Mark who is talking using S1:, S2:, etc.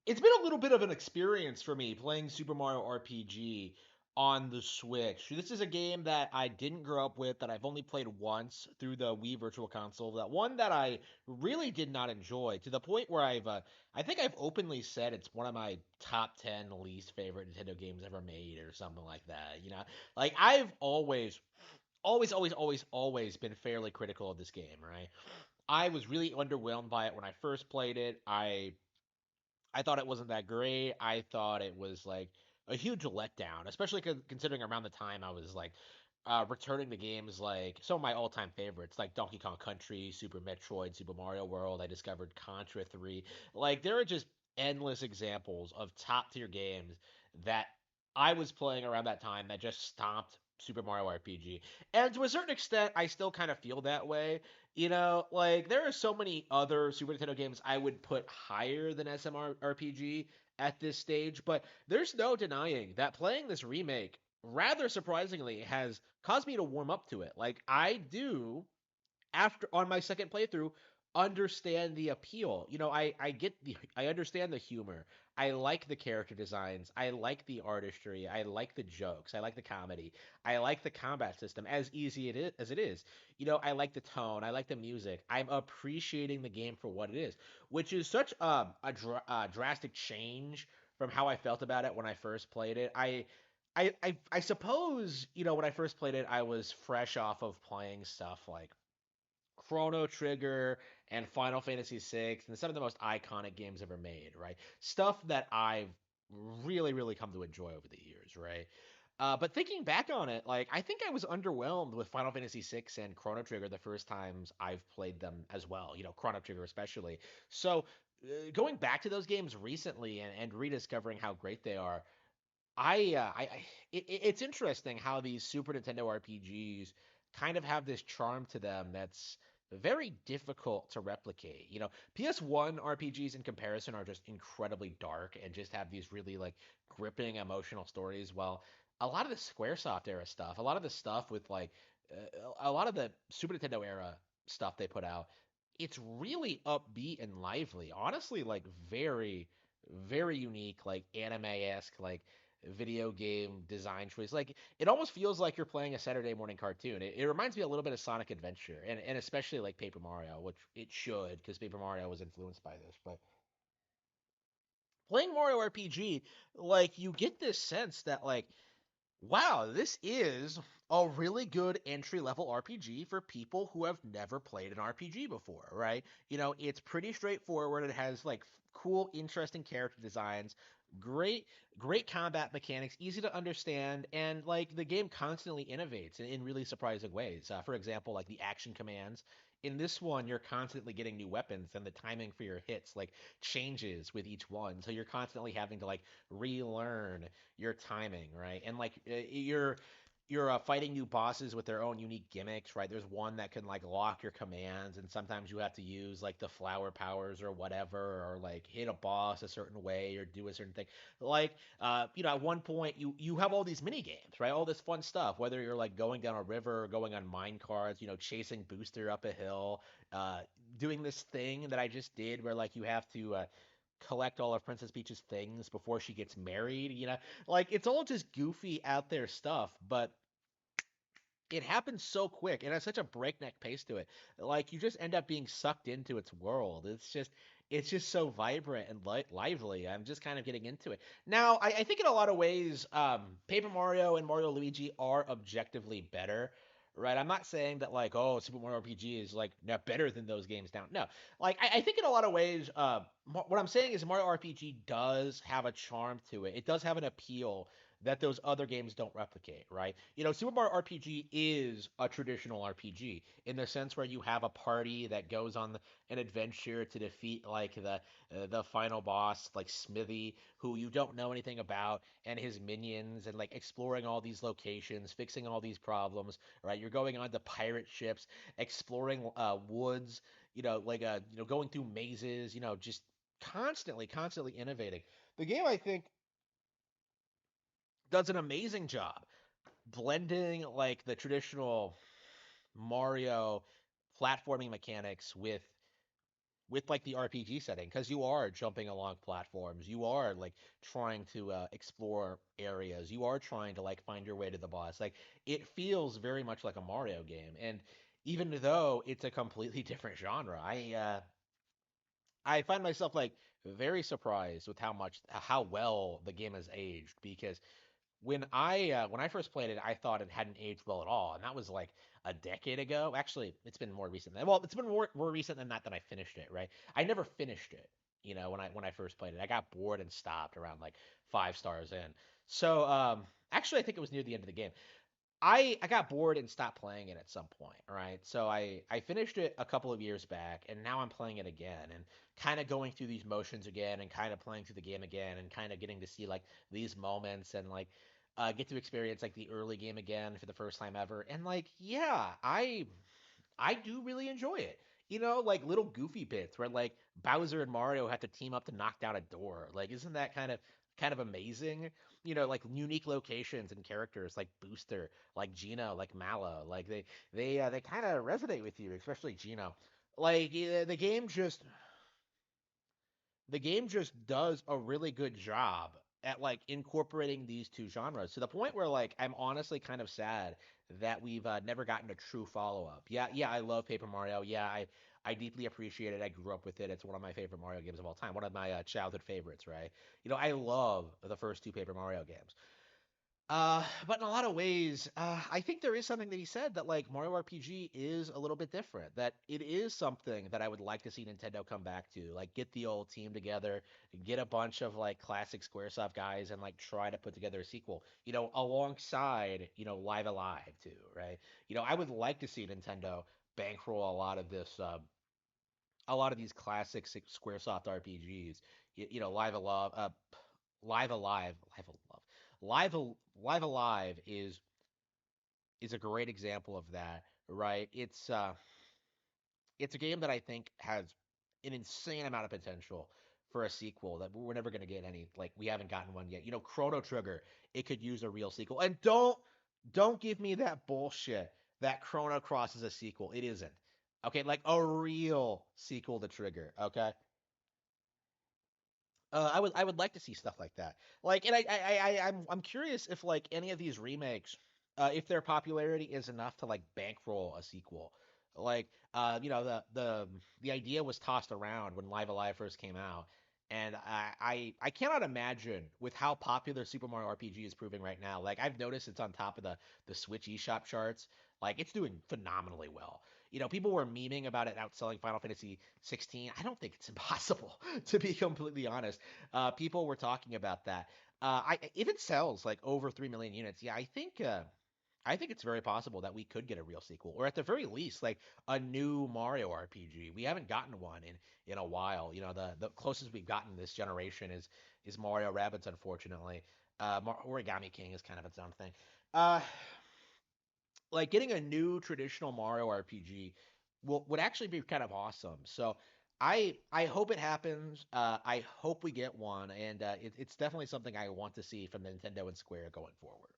S1: It's been a little bit of an experience for me playing Super Mario RPG on the Switch. This is a game that I didn't grow up with, that I've only played once through the Wii Virtual Console. That one that I really did not enjoy, to the point where I think I've openly said it's one of my top 10 least favorite Nintendo games ever made, or something like that. Like I've always been fairly critical of this game, right? I was really underwhelmed by it when I first played it. I thought it wasn't that great. I thought it was like a huge letdown, especially considering around the time I was like returning to games like some of my all-time favorites, like Donkey Kong Country, Super Metroid, Super Mario World. I discovered Contra 3. Like there are just endless examples of top-tier games that I was playing around that time that just stomped Super Mario RPG. And to a certain extent, I still kind of feel that way. Like there are so many other Super Nintendo games I would put higher than SMRPG at this stage, but there's no denying that playing this remake, rather surprisingly, has caused me to warm up to it. Like I do, after on my second playthrough, understand the appeal. I understand the humor. I like the character designs. I like the artistry. I like the jokes. I like the comedy. I like the combat system, as easy as it is. I like the tone. I like the music. I'm appreciating the game for what it is, which is such a drastic change from how I felt about it when I first played it. I suppose, when I first played it, I was fresh off of playing stuff like Chrono Trigger and Final Fantasy VI, and some of the most iconic games ever made, right? Stuff that I've really come to enjoy over the years, right? But thinking back on it, like I think I was underwhelmed with Final Fantasy VI and Chrono Trigger the first times I've played them as well. Chrono Trigger especially. So going back to those games recently and rediscovering how great they are, it's interesting how these Super Nintendo RPGs kind of have this charm to them that's very difficult to replicate. PS1 RPGs in comparison are just incredibly dark and just have these really like gripping emotional stories. While a lot of the SquareSoft era stuff, a lot of the stuff with like a lot of the Super Nintendo era stuff they put out, it's really upbeat and lively. Honestly, like very unique, like anime-esque, like video game design choice. Like it almost feels like you're playing a Saturday morning cartoon. It reminds me a little bit of Sonic Adventure, and especially like Paper Mario, which it should, because Paper Mario was influenced by this. But playing Mario RPG, like you get this sense that like, wow, this is a really good entry level RPG for people who have never played an RPG before, right? It's pretty straightforward. It has like cool, interesting character designs, great, great combat mechanics, easy to understand, and like the game constantly innovates in really surprising ways. For example, like the action commands. In this one, you're constantly getting new weapons, and the timing for your hits like changes with each one. So you're constantly having to like relearn your timing, right? And like you're fighting new bosses with their own unique gimmicks, right? There's one that can like lock your commands, and sometimes you have to use like the flower powers or whatever, or like hit a boss a certain way or do a certain thing. Like, at one point you have all these mini games, right? All this fun stuff, whether you're like going down a river or going on mine carts, chasing Booster up a hill, uh, doing this thing that I just did where like you have to collect all of Princess Peach's things before she gets married. Like it's all just goofy out there stuff, but it happens so quick and has such a breakneck pace to it. Like you just end up being sucked into its world. It's just so vibrant and lively. I'm just kind of getting into it. Now, I think in a lot of ways, Paper Mario and Mario Luigi are objectively better, right? I'm not saying that like, oh, Super Mario RPG is like not better than those games now. No, like I think in a lot of ways, what I'm saying is Mario RPG does have a charm to it. It does have an appeal that those other games don't replicate, right? Super Mario RPG is a traditional RPG in the sense where you have a party that goes on an adventure to defeat like the final boss, like Smithy, who you don't know anything about, and his minions, and like exploring all these locations, fixing all these problems, right? You're going on to pirate ships, exploring woods, going through mazes, just constantly innovating. The game, I think, does an amazing job blending like the traditional Mario platforming mechanics with with like the RPG setting, because you are jumping along platforms, you are like trying to explore areas, you are trying to like find your way to the boss. Like it feels very much like a Mario game, and even though it's a completely different genre, I find myself like very surprised with how well the game has aged because when I first played it, I thought it hadn't aged well at all, and that was like a decade ago. Actually, it's been more recent than well, it's been more recent than that I finished it. Right, I never finished it. When I first played it, I got bored and stopped around like 5 stars in. So actually, I think it was near the end of the game. I got bored and stopped playing it at some point, right? So I finished it a couple of years back, and now I'm playing it again, and kind of going through these motions again, and kind of playing through the game again, and kind of getting to see like these moments, and like get to experience like the early game again for the first time ever, and like yeah, I do really enjoy it. Like little goofy bits where like Bowser and Mario have to team up to knock down a door. Like, isn't that kind of amazing? Like unique locations and characters like Booster, like Gino, like Mallow. Like they kind of resonate with you, especially Gino. Like the game just does a really good job at like incorporating these two genres to the point where like I'm honestly kind of sad that we've never gotten a true follow-up. Yeah, yeah, I love Paper Mario. Yeah, I deeply appreciate it. I grew up with it. It's one of my favorite Mario games of all time. One of my childhood favorites, right? I love the first two Paper Mario games. But in a lot of ways, I think there is something that he said that like Mario RPG is a little bit different. That it is something that I would like to see Nintendo come back to. Like get the old team together, get a bunch of like classic SquareSoft guys, and like try to put together a sequel. Alongside Live Alive too, right? I would like to see Nintendo bankroll a lot of these classic SquareSoft RPGs. Live Alive, Live Alive, Live Alive. Live Alive is a great example of that, right? It's a game that I think has an insane amount of potential for a sequel that we're never going to get any, like we haven't gotten one yet. Chrono Trigger, it could use a real sequel. And don't give me that bullshit that Chrono Cross is a sequel. It isn't. Okay, like a real sequel to Trigger, okay? I would like to see stuff like that. Like, and I'm curious if like any of these remakes, if their popularity is enough to like bankroll a sequel. Like, the idea was tossed around when Live Alive first came out, and I cannot imagine with how popular Super Mario RPG is proving right now. Like, I've noticed it's on top of the Switch eShop charts. Like, it's doing phenomenally well. People were memeing about it outselling Final Fantasy 16. I don't think it's impossible, to be completely honest. People were talking about that. If it sells like over 3 million units, yeah, I think it's very possible that we could get a real sequel, or at the very least, like a new Mario RPG. We haven't gotten one in a while. The closest we've gotten this generation is Mario Rabbids, unfortunately. Origami King is kind of its own thing. Uh, like getting a new traditional Mario RPG would actually be kind of awesome. So I hope it happens. I hope we get one, and it's definitely something I want to see from Nintendo and Square going forward.